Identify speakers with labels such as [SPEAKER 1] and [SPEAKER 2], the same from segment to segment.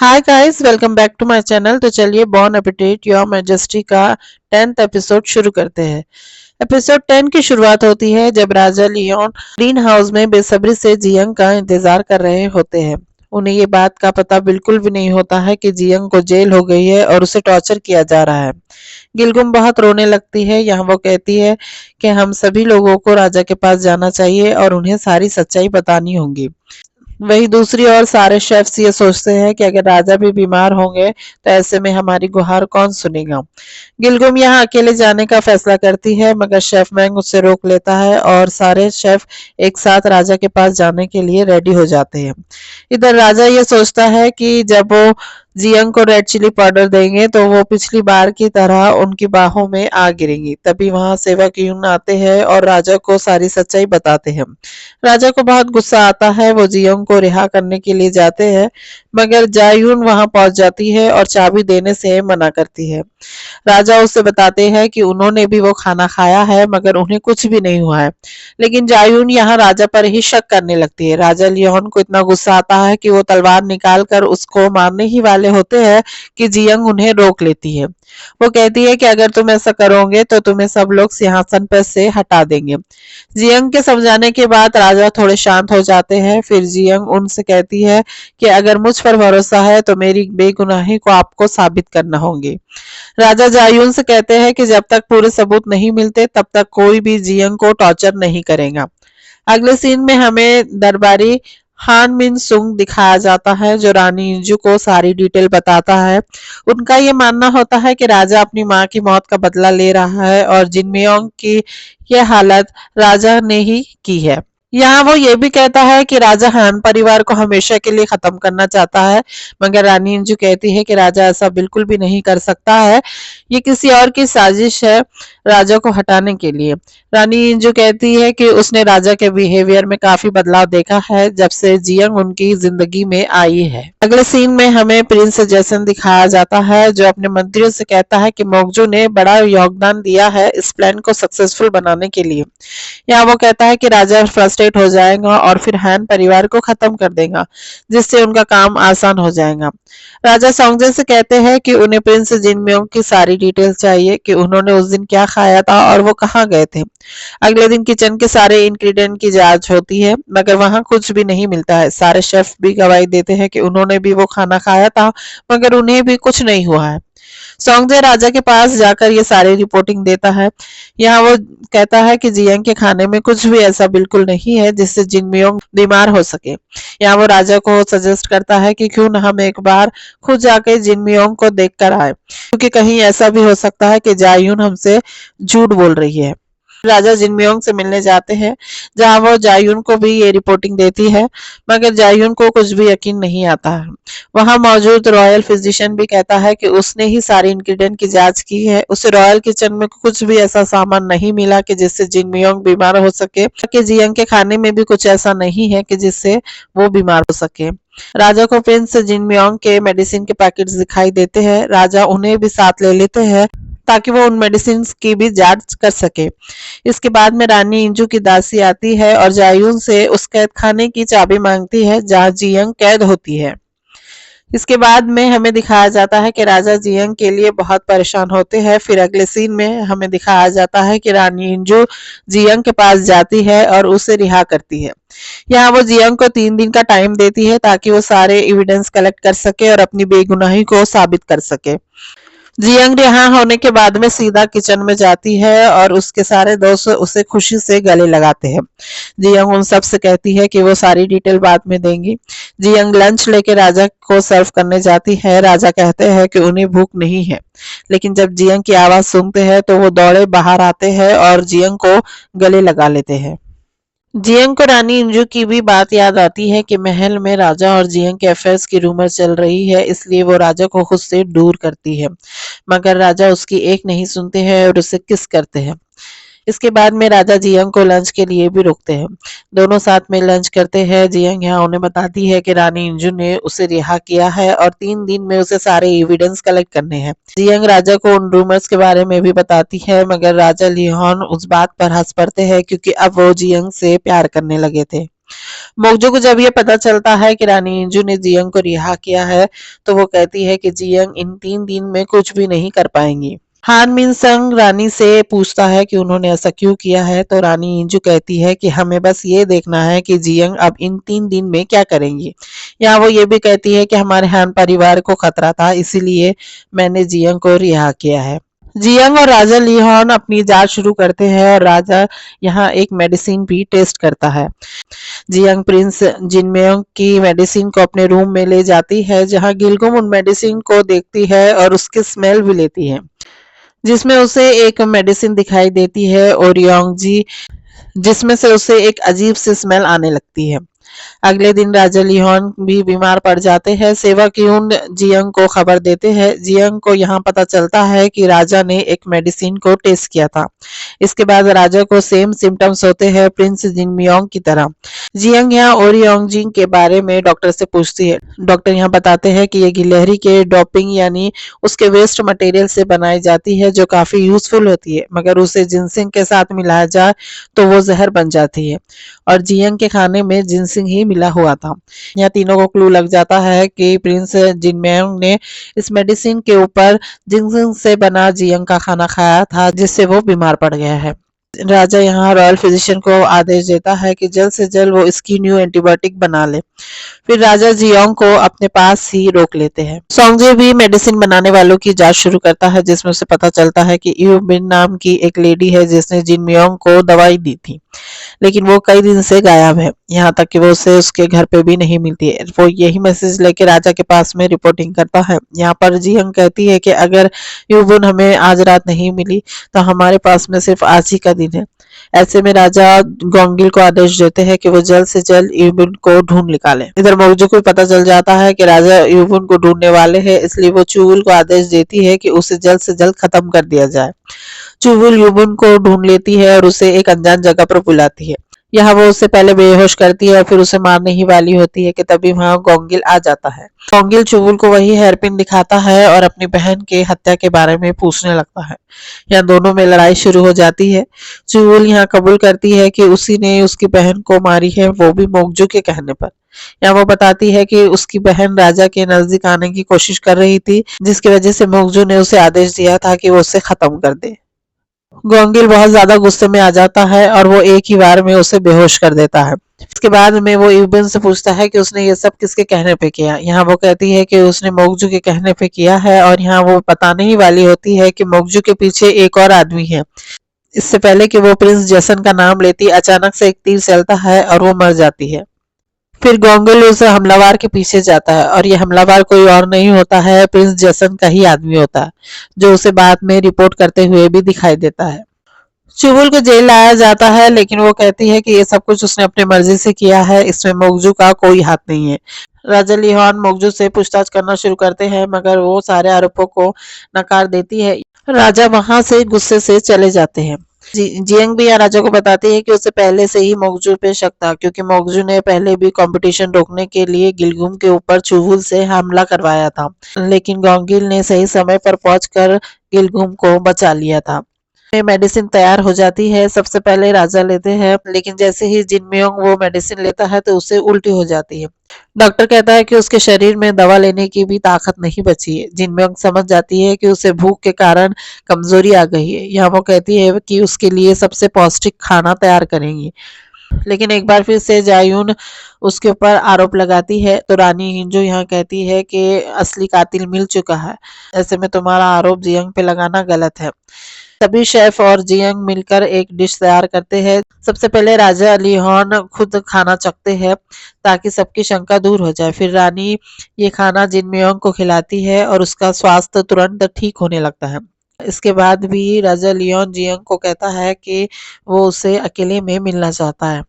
[SPEAKER 1] Hi guys, welcome back to my channel. तो चलिए born apatite your majesty का 10th episode शुरू करते हैं। एपिसोड 10 की शुरुआत होती है जब राजा लियोन ग्रीन हाउस में बेसब्री से जियंग का इंतजार कर रहे होते हैं। उन्हें ये बात का पता बिल्कुल भी नहीं होता है कि जियंग को जेल हो गई है और उसे टॉर्चर किया जा रहा है। गिलगुम बहुत रोने लगती है। यहाँ वो कहती है कि हम सभी लोगों को राजा के पास जाना चाहिए और उन्हें सारी सच्चाई बतानी होगी। वहीं दूसरी ओर सारे शेफ्स ये सोचते हैं कि अगर राजा भी बीमार होंगे तो ऐसे में हमारी गुहार कौन सुनेगा। गिलगुम यहाँ अकेले जाने का फैसला करती है, मगर शेफ मैंग उससे रोक लेता है और सारे शेफ एक साथ राजा के पास जाने के लिए रेडी हो जाते हैं। इधर राजा ये सोचता है कि जब वो जियंग को रेड चिली पाउडर देंगे तो वो पिछली बार की तरह उनकी बाहों में आ गिरेंगी। तभी वहां सेवक यून आते हैं और राजा को सारी सच्चाई बताते हैं। राजा को बहुत गुस्सा आता है। वो जियोंग को रिहा करने के लिए जाते हैं, मगर जायून वहां पहुंच जाती है और चाबी देने से मना करती है। राजा उससे बताते हैं कि उन्होंने भी वो खाना खाया है मगर उन्हें कुछ भी नहीं हुआ है। लेकिन जायून यहाँ राजा पर ही शक करने लगती है। राजा लियोन को इतना गुस्सा आता है कि वो तलवार निकाल कर उसको मारने ही वाले होते हैं कि जियंग उन्हें रोक लेती है। वो कहती है कि अगर तुम ऐसा करोगे तो तुम्हें सब लोग सिंहासन पर से हटा देंगे। जियंग के समझाने के बाद राजा थोड़े शांत हो जाते हैं। फिर जियंग उनसे कहती है कि अगर मुझ पर भरोसा है तो मेरी बेगुनाही को आपको साबित करना होगी। राजा जायून से कहते हैं कि जब तक पूरे सबूत नहीं मिलते तब तक कोई भी जियंग को टॉर्चर नहीं करेगा। अगले सीन में हमें दरबारी हान मिन सुंग दिखाया जाता है, जो रानी इंजू को सारी डिटेल बताता है। उनका ये मानना होता है कि राजा अपनी माँ की मौत का बदला ले रहा है और जिनमेयोंग की यह हालत राजा ने ही की है। यहाँ वो ये भी कहता है कि राजा हान परिवार को हमेशा के लिए खत्म करना चाहता है, मगर रानी इंजू कहती है कि राजा ऐसा बिल्कुल भी नहीं कर सकता है। ये किसी और की साजिश है राजा को हटाने के लिए। रानी इंजू कहती है कि उसने राजा के बिहेवियर में काफी बदलाव देखा है जब से जियंग उनकी जिंदगी में आई है। अगले सीन में हमें प्रिंस जेसन दिखाया जाता है, जो अपने मंत्रियों से कहता है कि मोगजू ने बड़ा योगदान दिया है इस प्लान को सक्सेसफुल बनाने के लिए। यहाँ वो कहता है कि राजा फ्रस्ट्रेट हो जाएगा और फिर हैन परिवार को खत्म कर देगा, जिससे उनका काम आसान हो जाएगा। राजा सोंगजे से कहते हैं कि उन्हें प्रिंस जिनम्योंग की सारी डिटेल्स चाहिए कि उन्होंने उस दिन क्या खाया था और वो कहाँ गए थे। अगले दिन किचन के सारे इंग्रेडिएंट की जांच होती है, मगर वहां कुछ भी नहीं मिलता है। सारे शेफ भी गवाही देते हैं कि उन्होंने भी वो खाना खाया था, मगर उन्हें भी कुछ नहीं हुआ है। सोंगजे राजा के पास जाकर ये सारी रिपोर्टिंग देता है। यहाँ वो कहता है कि जियंग के खाने में कुछ भी ऐसा बिल्कुल नहीं है जिससे जिनम्योंग बीमार हो सके। यहाँ वो राजा को सजेस्ट करता है कि क्यों न हम एक बार खुद जाकर जिनम्योंग को देख कर आए, क्योंकि कहीं ऐसा भी हो सकता है कि जायून हमसे झूठ बोल रही है। राजा जिनम्योंग से मिलने जाते हैं, जहां वो जायून को भी ये रिपोर्टिंग देती है, मगर जायून को कुछ भी यकीन नहीं आता है। वहां मौजूद रॉयल फिजिशियन भी कहता है कि उसने ही सारी इंग्रेडिएंट की जांच की है। उसे रॉयल किचन में कुछ भी ऐसा सामान नहीं मिला कि जिससे जिनम्योंग बीमार हो सके, कि जियंग के खाने में भी कुछ ऐसा नहीं है कि जिससे वो बीमार हो सके। राजा को प्रिंस जिनम्योंग के मेडिसिन के पैकेट्स दिखाई देते हैं। राजा उन्हें भी साथ ले लेते हैं ताकि वो उन मेडिसिन की भी जांच कर सके। इसके बाद में रानी इंजू की दासी आती है और जायून से उस कैद खाने की चाबी मांगती है जहाँ जियंग कैद होती है। इसके बाद में हमें दिखाया जाता है कि राजा जियंग के लिए बहुत परेशान होते हैं। फिर अगले सीन में हमें दिखाया जाता है कि रानी इंजू जियंग के पास जाती है और उसे रिहा करती है। यहाँ वो जियंग को 3 दिन का टाइम देती है ताकि वो सारे एविडेंस कलेक्ट कर सके और अपनी बेगुनाही को साबित कर सके। जियंग रिहा होने के बाद में सीधा किचन में जाती है और उसके सारे दोस्त उसे खुशी से गले लगाते हैं। जियंग उन सब से कहती है कि वो सारी डिटेल बाद में देंगी। जियंग लंच लेके राजा को सर्व करने जाती है। राजा कहते हैं कि उन्हें भूख नहीं है, लेकिन जब जियंग की आवाज सुनते हैं तो वो दौड़े बाहर आते हैं और जियंग को गले लगा लेते हैं। जियंग को रानी इंजू की भी बात याद आती है कि महल में राजा और जियंग के अफेयर्स की रूमर चल रही है, इसलिए वो राजा को खुद से दूर करती है, मगर राजा उसकी एक नहीं सुनते हैं और उसे किस करते हैं। इसके बाद में राजा जियंग को लंच के लिए भी रोकते हैं। दोनों साथ में लंच करते हैं। जियंग यहाँ उन्हें बताती है कि रानी इंजू ने उसे रिहा किया है और 3 दिन में उसे सारे एविडेंस कलेक्ट करने हैं। जियंग राजा को उन रूमर्स के बारे में भी बताती है, मगर राजा लियोन उस बात पर हंस पड़ते हैं क्योंकि अब वो जियंग से प्यार करने लगे थे। मोगजो को जब ये पता चलता है कि रानी इंजू ने जियंग को रिहा किया है तो वो कहती है कि जियंग इन 3 दिन में कुछ भी नहीं कर पाएंगी। हान मिन संग रानी से पूछता है कि उन्होंने ऐसा क्यों किया है तो रानी इंजू कहती है कि हमें बस ये देखना है कि जियंग अब इन 3 दिन में क्या करेंगी। यहाँ वो ये भी कहती है कि हमारे हान परिवार को खतरा था इसीलिए मैंने जियंग को रिहा किया है। जियंग और राजा लिहोन अपनी जांच शुरू करते हैं और राजा यहाँ एक मेडिसिन भी टेस्ट करता है। जियंग प्रिंस जिनमेयोंग की मेडिसिन को अपने रूम में ले जाती है जहाँ गिलगुम उन मेडिसिन को देखती है और उसकी स्मेल भी लेती है जिसमें उसे एक मेडिसिन दिखाई देती है ओरियोंग जी जिसमें से उसे एक अजीब सी स्मेल आने लगती है। अगले दिन राजा लिहोन भी बीमार पड़ जाते हैं। सेवक यून जियंग को खबर देते हैं। जियंग को यहाँ पता चलता है कि राजा ने एक मेडिसिन को टेस्ट किया था। इसके बाद राजा को सेम सिम्टम्स होते हैं प्रिंस जिनमियोंग की तरह। जियंग यहाँ ओरियोंग जिंग के बारे में डॉक्टर से पूछती है। डॉक्टर यहाँ बताते हैं कि ये गिलहरी के डोपिंग यानी उसके वेस्ट मटेरियल से बनाई जाती है जो काफी यूजफुल होती है मगर उसे जिनसिंग के साथ मिलाया जाए तो वो जहर बन जाती है और जियंग के खाने में जिनसिंग ही मिला हुआ था। यहाँ तीनों को क्लू लग जाता है कि प्रिंस जिनमेयोंग ने इस मेडिसिन के ऊपर जिनसिंग से बना जियंग का खाना खाया था जिससे वो बीमार पड़ गया है। राजा यहाँ रॉयल फिजिशियन को आदेश देता है कि जल्द से जल्द वो इसकी न्यू एंटीबायोटिक बना ले। फिर राजा जियोंग को अपने पास ही रोक लेते हैं। सोंगजे भी मेडिसिन बनाने वालों की जांच शुरू करता है जिसमें उसे पता चलता है कि यू बिन नाम की एक लेडी है जिसने जिनमियोंग को दवाई दी थी लेकिन वो कई दिन से गायब है यहाँ तक कि वो उसे उसके घर पे भी नहीं मिलती है। वो यही मैसेज लेके राजा के पास में रिपोर्टिंग करता है। यहाँ पर जियंग कहती है कि अगर यूबुन हमें आज रात नहीं मिली तो हमारे पास में सिर्फ आज ही का दिन है। ऐसे में राजा गोंगिल को आदेश देते हैं कि वो जल्द से जल्द यूबुन को ढूंढ निकाले। इधर मोगजो को पता चल जाता है कि राजा यूबुन को ढूंढने वाले हैं इसलिए वो चुवुल को आदेश देती है कि उसे जल्द से जल्द खत्म कर दिया जाए। चुवुल यूबुन को ढूंढ लेती है और उसे एक अनजान जगह पर बुलाती है। यहाँ वो उसे पहले बेहोश करती है और फिर उसे मारने ही वाली होती है कि तभी वहां गोंगिल आ जाता है। गोंगिल चुवुल को वही हेयरपिन दिखाता है और अपनी बहन के हत्या के बारे में पूछने लगता है। यहाँ दोनों में लड़ाई शुरू हो जाती है। चुवुल यहाँ कबूल करती है कि उसी ने उसकी बहन को मारी है वो भी मोगजू के कहने पर। यहाँ वो बताती है कि उसकी बहन राजा के नजदीक आने की कोशिश कर रही थी जिसकी वजह से मोगजू ने उसे आदेश दिया था कि वो उसे खत्म कर दे। गोंगिल बहुत ज्यादा गुस्से में आ जाता है और वो एक ही बार में उसे बेहोश कर देता है। इसके बाद में वो यूबिन से पूछता है कि उसने ये सब किसके कहने पे किया। यहाँ वो कहती है कि उसने मोगजू के कहने पे किया है और यहाँ वो बताने ही वाली होती है कि मोगजू के पीछे एक और आदमी है। इससे पहले कि वो प्रिंस जसन का नाम लेती अचानक से एक तीर चलता है और वो मर जाती है। फिर गोंगिल उस हमलावर के पीछे जाता है और ये हमलावर कोई और नहीं होता है प्रिंस जसन का ही आदमी होता है जो उसे बाद में रिपोर्ट करते हुए भी दिखाई देता है। चुबुल को जेल लाया जाता है लेकिन वो कहती है कि ये सब कुछ उसने अपनी मर्जी से किया है इसमें मोगजू का कोई हाथ नहीं है। राजा लिहोन मोगजू से पूछताछ करना शुरू करते हैं मगर वो सारे आरोपों को नकार देती है। राजा वहां से गुस्से से चले जाते हैं। जियंग भी यहाँ राजा को बताती है कि उसे पहले से ही मोगजू पे शक था क्योंकि मोगजू ने पहले भी कंपटीशन रोकने के लिए गिलगुम के ऊपर चुवुल से हमला करवाया था लेकिन गोंगिल ने सही समय पर पहुंचकर गिलगुम को बचा लिया था। मेडिसिन तैयार हो जाती है। सबसे पहले राजा लेते हैं लेकिन जैसे ही जिनमियोंग वो मेडिसिन लेता है तो उसे उल्टी हो जाती है। डॉक्टर कहता है कि उसके शरीर में दवा लेने की भी ताकत नहीं बची है। जिनमियोंग समझ जाती है कि उसे भूख के कारण कमजोरी आ गई है। यहाँ वो कहती है कि उसके लिए सबसे पौष्टिक खाना तैयार करेंगी लेकिन एक बार फिर से जायून उसके ऊपर आरोप लगाती है तो रानी हिंजो यहाँ कहती है कि असली कातिल मिल चुका है। ऐसे में तुम्हारा आरोप जियंग पे लगाना गलत है। सभी शेफ और जियंग मिलकर एक डिश तैयार करते हैं। सबसे पहले राजा लिहोन खुद खाना चखते हैं ताकि सबकी शंका दूर हो जाए। फिर रानी ये खाना जिनमियोंग को खिलाती है और उसका स्वास्थ्य तुरंत ठीक होने लगता है। इसके बाद भी राजा लियोन जियंग को कहता है कि वो उसे अकेले में मिलना चाहता है।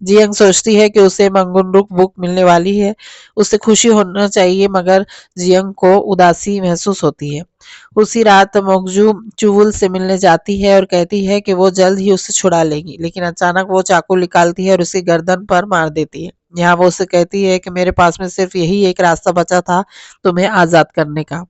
[SPEAKER 1] जियंग सोचती है कि उसे मंगुनरुक बुक मिलने वाली है उसे खुशी होना चाहिए मगर जियंग को उदासी महसूस होती है। उसी रात मोगजू चुवुल से मिलने जाती है और कहती है कि वो जल्द ही उसे छुड़ा लेगी लेकिन अचानक वो चाकू निकालती है और उसे गर्दन पर मार देती है। यहाँ वो उसे कहती है कि मेरे पास में सिर्फ यही एक रास्ता बचा था तुम्हें आजाद करने का।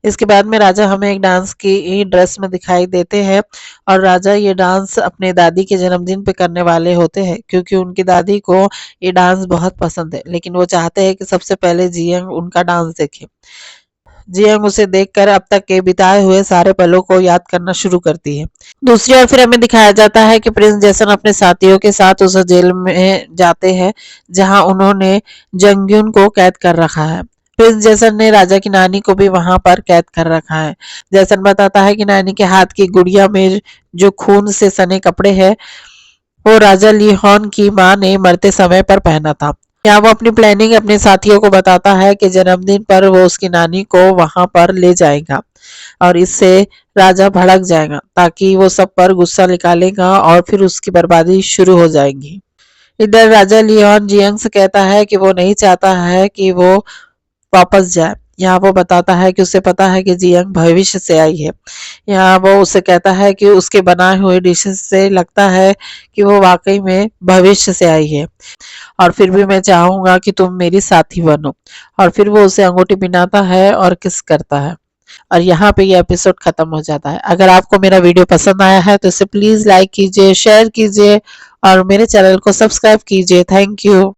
[SPEAKER 1] इसके बाद में राजा हमें एक डांस की ड्रेस में दिखाई देते हैं और राजा ये डांस अपने दादी के जन्मदिन पे करने वाले होते हैं क्योंकि उनकी दादी को ये डांस बहुत पसंद है, लेकिन वो चाहते हैं कि सबसे पहले जियंग उनका डांस देखे। जियंग उसे देखकर अब तक के बिताए हुए सारे पलों को याद करना शुरू करती है। दूसरी ओर फिर हमें दिखाया जाता है कि प्रिंस जेसन अपने साथियों के साथ उस जेल में जाते हैं जहां उन्होंने जंगयुन को कैद कर रखा है। प्रिंस जेसन ने राजा की नानी को भी वहां पर कैद कर रखा है। जेसन बताता है कि नानी के हाथ की गुड़िया में जो खून से सने कपड़े हैं वो राजा लिहोन की मां ने मरते समय पर पहना था। यहाँ वो अपनी प्लानिंग अपने साथियों को बताता है कि जन्मदिन पर वो उसकी नानी को वहां पर ले जाएगा और इससे राजा भड़क जाएगा ताकि वो सब पर गुस्सा निकालेगा और फिर उसकी बर्बादी शुरू हो जाएगी। इधर राजा लियोन जियंग से कहता है कि वो नहीं चाहता है कि वो वापस जाए। यहाँ वो बताता है कि उसे पता है कि जियंग भविष्य से आई है। यहाँ वो उसे कहता है कि उसके बनाए हुए डिशेस से लगता है कि वो वाकई में भविष्य से आई है और फिर भी मैं चाहूंगा कि तुम मेरी साथी बनो। और फिर वो उसे अंगूठी पहनाता है और किस करता है और यहाँ पे ये एपिसोड खत्म हो जाता है। अगर आपको मेरा वीडियो पसंद आया है तो इसे प्लीज लाइक कीजिए, शेयर कीजिए और मेरे चैनल को सब्सक्राइब कीजिए। Thank you.